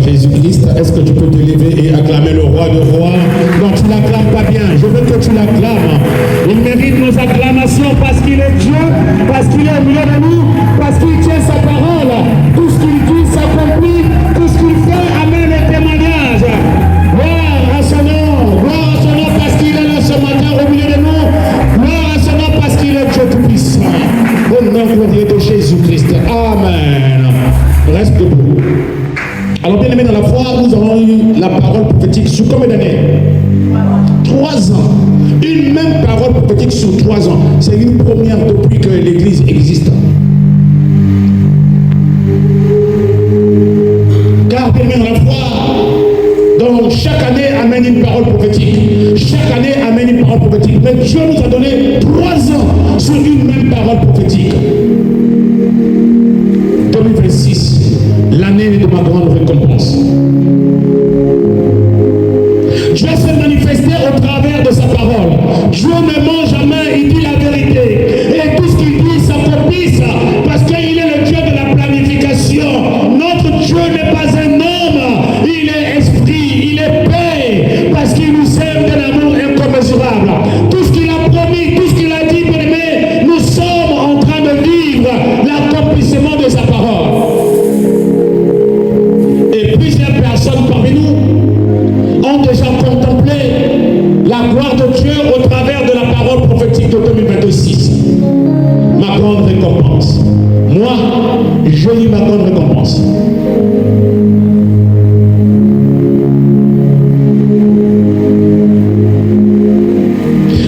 Jésus-Christ. Est-ce que tu peux te lever et acclamer le roi de rois? Non, tu l'acclames pas bien. Je veux que tu l'acclames. Il mérite nos acclamations parce qu'il est Dieu, parce qu'il est au milieu de nous, parce qu'il tient sa parole. Tout ce qu'il dit s'accomplit, tout ce qu'il fait amène les témoignages. Gloire à son nom parce qu'il est là ce matin au milieu de nous. Gloire à son nom parce qu'il est Dieu tout-puissant. Au nom glorieux de Jésus-Christ. Amen. Reste debout. Alors bien aimé dans la foi, nous avons eu la parole prophétique sur combien d'années? 3 ans. Une même parole prophétique sur 3 ans. C'est une première depuis que l'Église existe. Car bien aimé dans la foi, donc chaque année amène une parole prophétique. Chaque année amène une parole prophétique. Mais Dieu nous a donné 3 ans sur une même parole prophétique. 2026, l'année de ma grande récompense. Dieu s'est manifesté au travers de sa parole. Dieu ne ment jamais, il dit la vérité. Et tout ce qu'il dit s'accomplisse parce qu'il est le Dieu de la planification. Notre Dieu n'est pas un homme, il est esprit, il est paix, parce qu'il nous aime d'un amour incommensurable. Tout ce qu'il a promis, tout ce qu'il a dit, bien aimé, nous sommes en train de vivre l'accomplissement de sa parole. Et plusieurs personnes parmi nous ont déjà contemplé la gloire de Dieu au travers de la parole prophétique de 2026. Ma grande récompense. Moi, je lis ma grande récompense.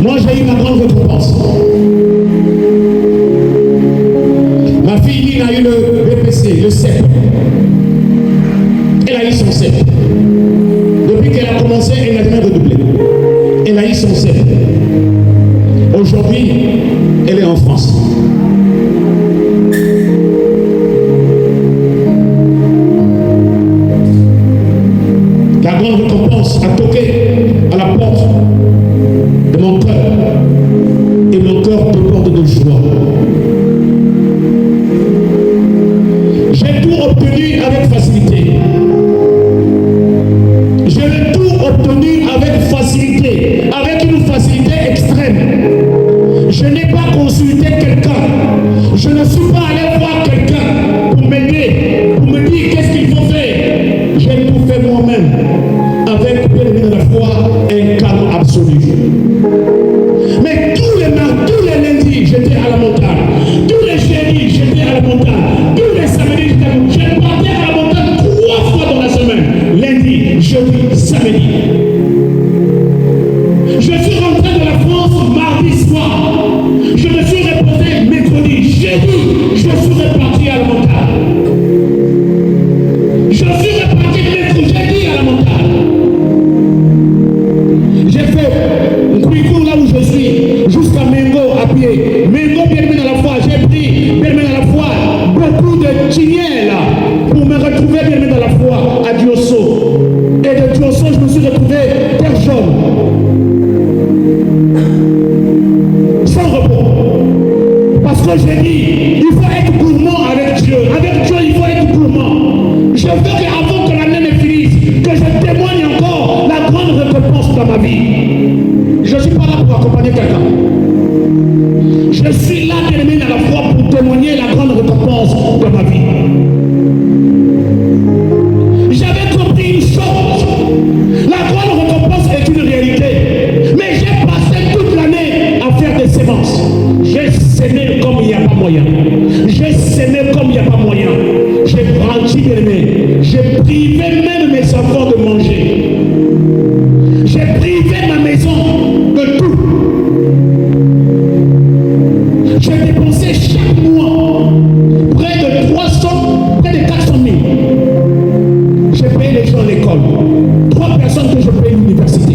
Moi, j'ai eu ma grande récompense. Ma fille Lynn a eu le BPC, le CEP. Elle a eu son CEP. Depuis qu'elle a commencé, elle n'a jamais redoublé. Elle a eu son CEP. Aujourd'hui, elle est en France. La grande récompense a toqué à la porte de mon cœur. Et mon cœur déborde de joie. J'ai tout obtenu avec facilité. Je l'ai tout obtenu avec facilité, avec une facilité extrême. Je n'ai pas consulté quelqu'un. Je ne suis pas allé voir quelqu'un pour m'aider, pour me dire qu'est-ce qu'il faut faire. J'ai tout fait moi-même, avec, bien aimé dans la foi, un calme absolu. Mais tous les lundis, j'étais à la montagne. Tous les jeudis, j'étais à la montagne. Tous les samedis, je partais à la montagne 3 fois dans la semaine. Lundi, jeudi, samedi. Je suis rentré de la France mardi soir. Je me suis reposé mercredi. Jeudi, je suis reparti à la montagne. Je suis reparti mercredi à la montagne. J'ai fait un cours là où je suis, jusqu'à Mengo à pied. Mengo, bien aimé dans la foi, j'ai pris, bien aimé dans la foi, beaucoup de tignelles pour me retrouver, bien aimé dans la foi, à Diosso. Et de Diosso, je me suis retrouvé terre jaune. Sans repos. Parce que j'ai dit, il faut être gourmand avec Dieu. Avec Dieu, il faut être gourmand. Je veux qu'avant que l'année ne finisse, que je témoigne encore la grande récompense dans ma vie. Je ne suis pas là pour accompagner quelqu'un. Je suis là, bien aimé dans la foi, pour témoigner la grande récompense de ma vie. J'avais compris une chose. La grande récompense est une réalité. Mais j'ai passé toute l'année à faire des sémences. J'ai sémé comme il n'y a pas moyen. J'ai sémé comme il n'y a pas moyen. J'ai grandi, bien aimé. J'ai privé même mes enfants de manger. J'ai privé ma maison de tout. J'ai dépensé chaque mois près de 400 000. J'ai payé les gens à l'école. 3 personnes que je paye l'université.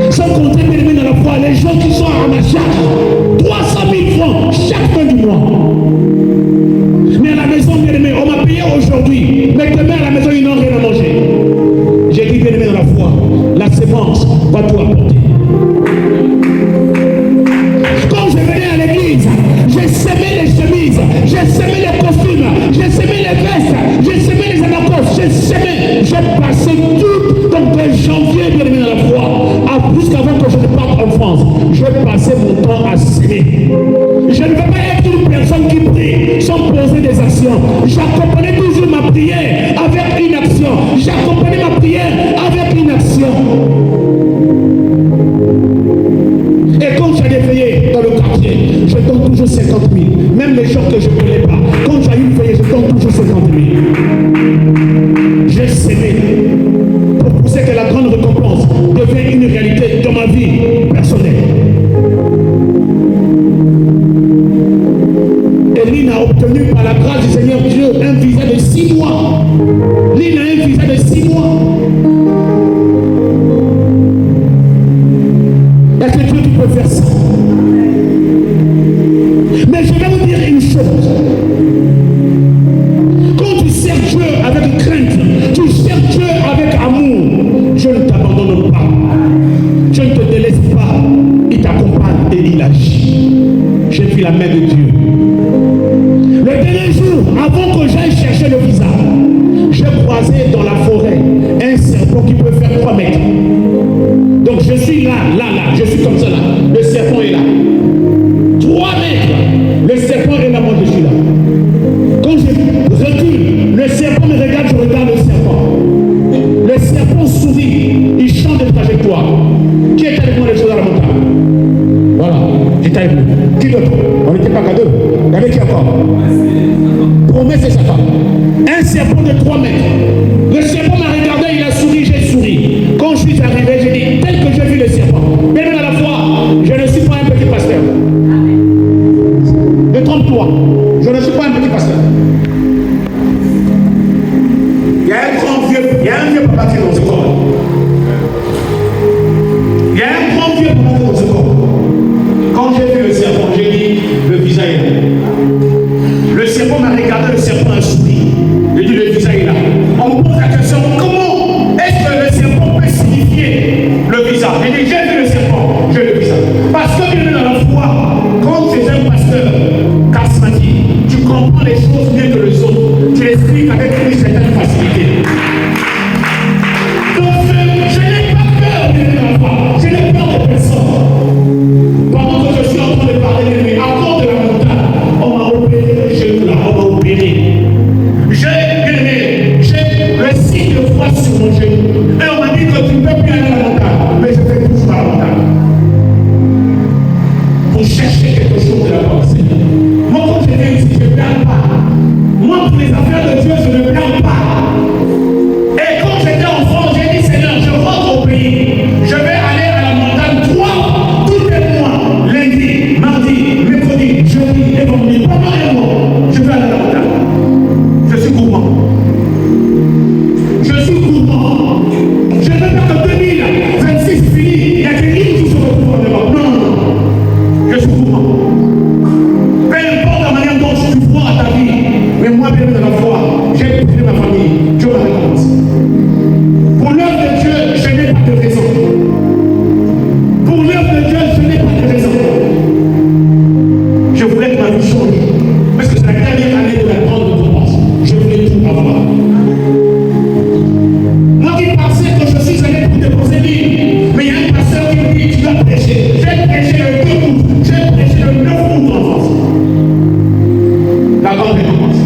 Sans compter, bien aimé dans la foi, les gens qui sont à ma charge. 300 000 francs chaque fin du mois. Mais à la maison, bien aimé, on m'a payé aujourd'hui. Mais demain à la maison, ils n'ont rien à manger. J'ai dit, bien aimé dans la foi, la sémence va tout apporter. Quand je venais à l'église, j'ai sémé les chemises, j'ai sémé les costumes, j'ai sémé les vestes, j'ai sémé les J'accompagnais toujours ma prière avec une action. J'accompagnais ma prière avec une action. Et quand j'allais veiller dans le quartier, je donne toujours 50 000. Même les gens que je ne connais pas. Quand j'ai une veillée, je donne toujours 50 000. J'ai sémé pour pousser que la grande récompense devienne une réalité dans ma vie personnelle. Et Lynn a obtenu par la grâce du Seigneur Dieu un visa de 6 mois. Lynn a un visa de 6 mois. Est-ce que Dieu tu peux faire ça? Mais je vais vous dire une chose. Quand tu sers Dieu avec crainte, tu sers Dieu avec amour, Dieu ne t'abandonne pas. Dieu ne te délaisse pas. Il t'accompagne et il agit. J'ai vu la main de Dieu. Le dernier jour, avant que j'aille chercher le visa, j'ai croisé dans la forêt un serpent qui peut faire 3 mètres. Donc je suis là, je suis comme ça là. Le serpent est là. 3 mètres. Le serpent est là, moi je suis là. Quand je recule, le serpent me regarde, je regarde le serpent. Le serpent sourit, il change de trajectoire. Qui est avec moi les choses à la montagne? Voilà, j'étais avec vous. Qui d'autre? On n'était pas qu'à 2. Il y avait qui encore? Promesse et Satan. Un serpent de 3 mètres. Le serpent m'a regardé, il a souri, j'ai souri. Quand je suis arrivé, j'ai dit, tel que j'ai vu le serpent. Mais même à la fois, je ne suis pas un petit pasteur. Détrompe-toi, je ne suis pas un petit pasteur. Il y a un vieux papa qui est dans ce corps. Il y a un grand vieux papa qui est dans ce corps. Quand j'ai vu le serpent, j'ai dit, le visa est là. Le serpent m'a regardé, le serpent a souri. J'ai dit, le visa est là. On me pose la question, comment est-ce que le serpent peut signifier le visa? J'ai dit, j'ai vu le serpent, j'ai le visa. Parce que bien dans la foi, quand tu es un pasteur charismatique, tu comprends les choses mieux que les autres. Tu expliques avec une certaine facilité. Donc, je n'ai pas peur de la foi. Je n'ai peur de personne. Pendant que je suis en train de parler de lui, à cause de la montagne, on m'a opéré le genou là, on m'a opéré. J'ai le signe de foi sur mon genou. Et on m'a dit que tu ne peux plus aller à la montagne. Mais je vais toujours à la montagne. Pour chercher quelque chose de la pensée. Moi, quand je viens ici, je ne perds pas. Moi, pour les affaires de Dieu, je ne perds pas. Et quand j'étais enfant, j'ai dit, Seigneur, je rentre au pays. Je vais aller à la montagne 3 tous les mois. Lundi, mardi, mercredi, jeudi et vendredi. Pendant un mois, je vais aller à la montagne. Je suis gourmand. Je suis gourmand. Je ne veux pas que 2026 finit. Il y a des lignes qui se retrouvent devant. Non, non, non. Je suis gourmand. Peu importe la manière dont tu vois à ta vie, mais moi, bien dans la foi, j'ai prié ma famille. Dieu m'a récompensé. Pour l'œuvre de Dieu, je n'ai pas de raison. Pour l'œuvre de Dieu, je n'ai pas de raison. Je voulais que ma vie change. Parce que c'est la dernière année de la grande récompense. Je voulais tout avoir. Moi qui pensais que je suis allé pour déposer l'île, mais il y a un pasteur qui me dit, tu dois prêcher. J'ai prêché le 2 août, j'ai prêché le 9 août en France. La grande récompense.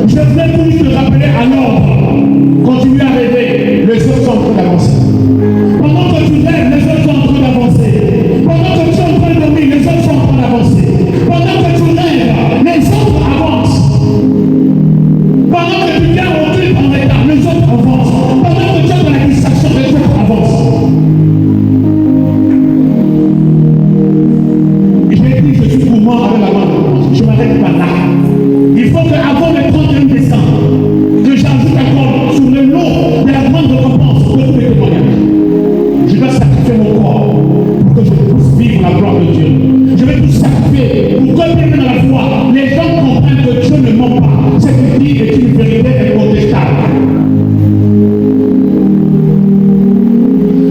Je voudrais tous te rappeler à l'ordre. Continue à rêver, les autres sont en train d'avancer. Pendant que tu rêves, les autres sont en train d'avancer. Pendant que tu es en train de dormir, les autres sont en train d'avancer. Pendant que tu rêves, les autres avancent. Pendant que tu viens au truc en retard, les autres avancent. Pendant que tu es dans la distraction, les autres avancent. J'ai dit, je suis pour moi avec la main. Je m'arrête pas là. Il faut qu'avant le 31 décembre, que j'ajoute encore sur le lot de la grande récompense de tous les témoignages. Je dois sacrifier mon corps pour que je puisse vivre la gloire de Dieu. Je vais tout sacrifier pour que même dans la foi, les gens comprennent que Dieu ne ment pas. Ce qu'il dit est une vérité incontestable.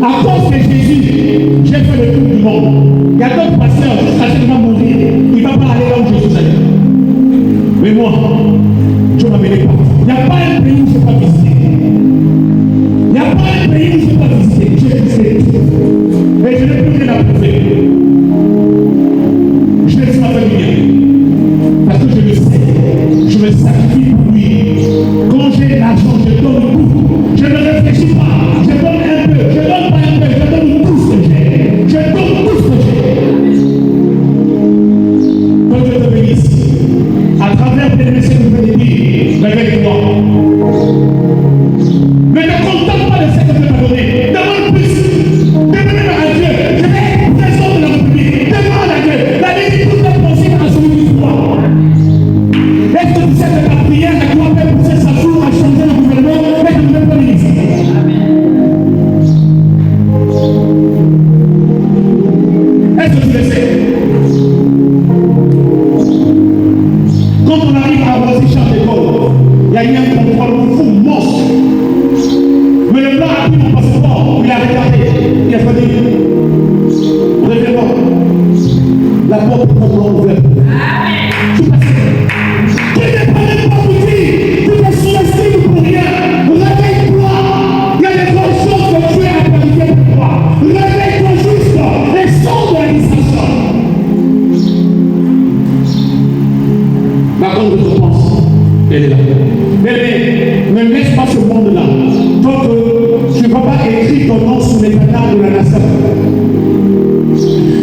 À cause de Jésus, j'ai fait le tour du monde. Il y a d'autres pasteurs, jusqu'à ce qu'il va mourir, il ne va pas aller là où Jésus allait. Mais moi, Dieu m'a mené partout. Il n'y a pas un pays où je n'ai pas visité. Il n'y a pas un pays où je n'ai pas visité. J'ai visité tout. Et je n'ai plus rien à prouver. Je laisse ma famille. Parce que je le sais. Je me sacrifie pour lui. Quand j'ai l'argent, je donne tout. Je ne réfléchis pas. Je donne un peu. Je donne pas un peu. Je donne tout ce que j'ai. Je donne tout ce que j'ai. Quand Dieu te bénisse, à travers tes messieurs que je vais dire, réveille-toi. Mais ne contente pas de ce que Dieu t'a donné. Demande plus. Demande à Dieu. Je vais être président de la République. Demande à Dieu. La vie, tout est possible à celui qui croit. Est-ce que tu sais que ta prière, la croix peut pousser sa jour à changer le gouvernement et que tu ne peux pas ministre? Est-ce que tu le sais? Quand on arrive à Roissy-Charles d'école, il y a eu un contrôle fou, monstre. Mais le blanc a pris mon passeport, il a regardé, il a fait dire, révérend, la porte est complètement ouverte. Tout passé. Tu n'es pas même pas petit, tu te sous-estimes pour rien. Réveille-toi, il y a des grandes choses que Dieu a planifiées pour toi. Réveille-toi juste et sors de la distraction. Ma grande récompense, elle est là. Mais ne laisse pas ce monde-là. Donc, tu ne vas pas écrire ton nom sous les canards de la nation.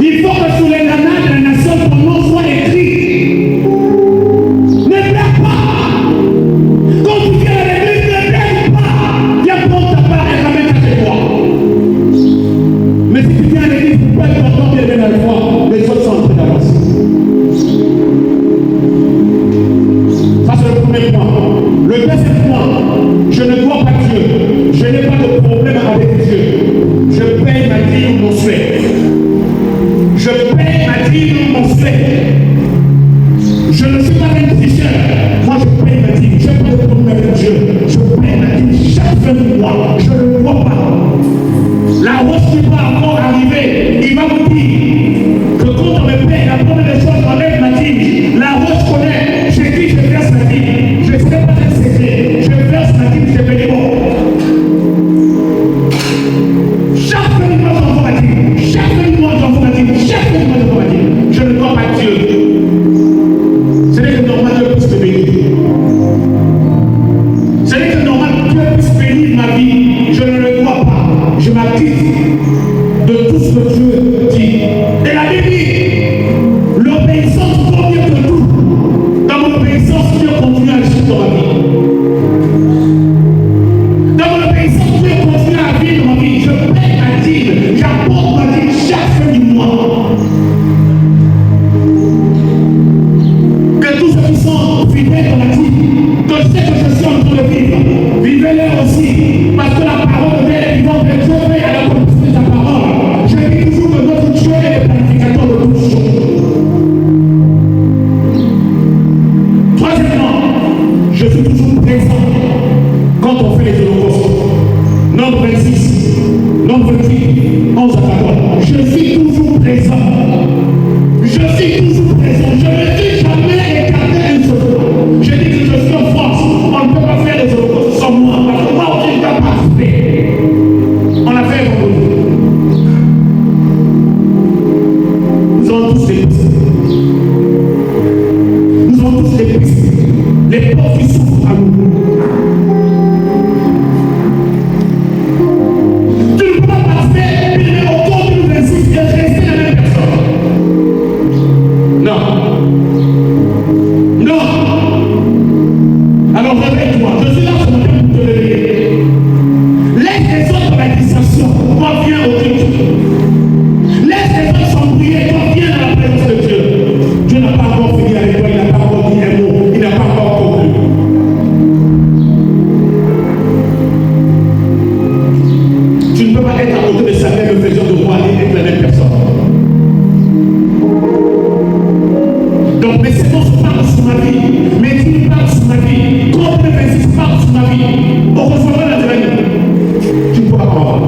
Il faut que sous les canards de la nation, ton nom soit écrit. Ne pleure pas. Quand tu viens à l'église, ne pleure pas. Viens prendre ta part et ramène avec toi. Mais si tu viens à l'église, tu peux être content de bien à la foi. Les autres sont en train d'avancer. Ça, c'est le premier point. Le deuxième point, je ne dois pas Dieu. Je n'ai pas de problème avec Dieu. Je paye ma dîme mensuelle. Je paye ma dîme mensuelle. Je ne suis pas un tricheur. Moi, je paye ma dîme. Je n'ai pas de problème avec Dieu. Je paye ma dîme chaque fin de mois. Je ne le vois pas. La roche qui va encore arriver, il va vous dire que quand on me paye, la première des choses, j'enlève ma dîme. La roche connaît. J'ai dit, je verse ma dîme. Je ne sais pas un secret. Je verse ma dîme, je bénis bon. Chaque fin de mois, j'envoie ma dîme. Chaque fin de mois, j'envoie ma dîme. Chaque fin de mois, j'envoie ma dîme. Je ne dois pas Dieu. Ce n'est que normal que Dieu puisse me bénir. Ce n'est que normal que Dieu puisse bénir ma vie. Je ne le dois pas. Je m'acquitte de tout ce que Dieu dit. Et la Bible dit, l'obéissance vaut mieux que tout. Dans l'obéissance, Dieu continue à agir dans ma vie. Dans l'obéissance, Dieu continue à vivre dans ma vie. Je paie ma dîme, j'apporte ma dîme chaque fin du mois. Que tous ceux qui sont fidèles dans la dîme, que je sais que je suis en train de vivre, vivez-le aussi. Parce que la parole de Dieu est vivante et Dieu fait à l'accomplissement de sa parole. Je dis toujours que notre Dieu est le planificateur de toutes choses. Troisièmement, je suis toujours présent quand on fait les holocaustes. Nombre 26, nombre 28, 11 à 14. Je suis toujours présent. Je suis toujours présent. Je ne suis jamais écarté une seule fois. Je dis que je suis en France. On ne peut pas faire les holocaustes sans moi. Parce que moi aussi, je ne dois pas participer. On a fait vendredi. Nous avons tous les pistes. Nous avons tous les pistes. les pauvres qui souffrent à nous. Tu ne peux pas passer et au compte de 26 et rester la même personne. Non. Non. Alors réveille-toi. Je suis là ce matin pour te réveiller. Laisse les autres dans la distraction. Toi, viens au culte. Laisse les autres s'embrouiller. Toi, viens dans la présence de Dieu. Dieu n'a pas encore fini avec toi. Il n'a pas encore dit un mot. Il n'a pas encore conclu. Tu ne peux pas être à côté de sa mère, le faisant de roi et être la même personne. Donc, mes séquences parlent sur ma vie. Mes filles parlent sur ma vie. Quand mes récits parlent sur ma vie. On reçoit la vraie. Tu ne pourras pas avoir.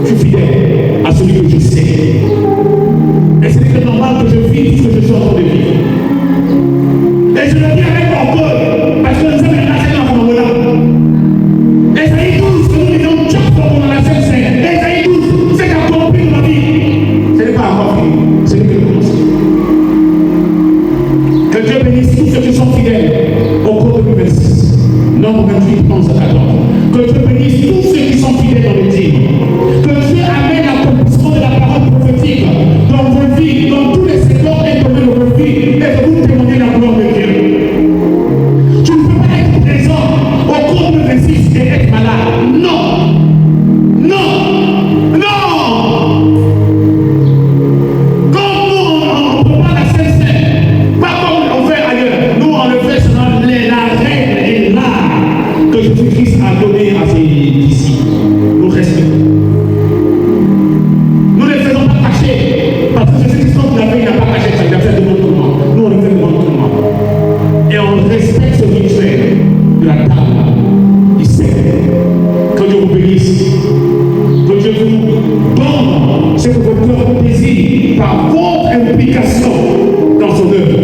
Je suis fidèle à celui que je sais. Et c'est très normal que je vive ce que je suis en train de vivre. Et je le dis avec orgueil, parce que nous sommes placés dans ce moment-là. Esaïe 12, que nous disons chaque fois qu'on a la scène, Esaïe 12, c'est accompli dans ma vie. Ce n'est pas encore fini, c'est que nous commençons. Que Dieu bénisse tous ceux qui sont fidèles au cours de 2026. Nombre 28, 11 à 14. Que Dieu bénisse tous ceux qui sont fidèles dans le dîme. Que Dieu amène l'accomplissement de la parole prophétique dans vos vies, dans tous les secteurs et domaines de vos vies, et que vous témoignez la gloire de Dieu. Tu ne peux pas être présent au cours de 2026 et être malade. Non. Non. Non. Quand nous, on prépare la Sainte-Seine, pas comme on fait ailleurs. Nous, on le fait selon la règle et l'art que Jésus-Christ a donné à ses disciples. Nous respectons. Nous ne les faisons pas cacher. Parce que Jésus-Christ, quand il a fait, il n'a pas caché ça. Il a fait devant tout le monde. Nous, on le fait devant tout le monde. Et on respecte ce rituel de la table. Il sait. Que Dieu vous bénisse. Que Dieu vous donne ce que votre cœur désire par votre implication dans son œuvre.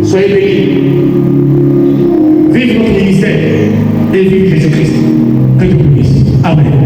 Soyez bénis. Vive notre ministère et vive Jésus-Christ. Que Dieu vous bénisse. Amen.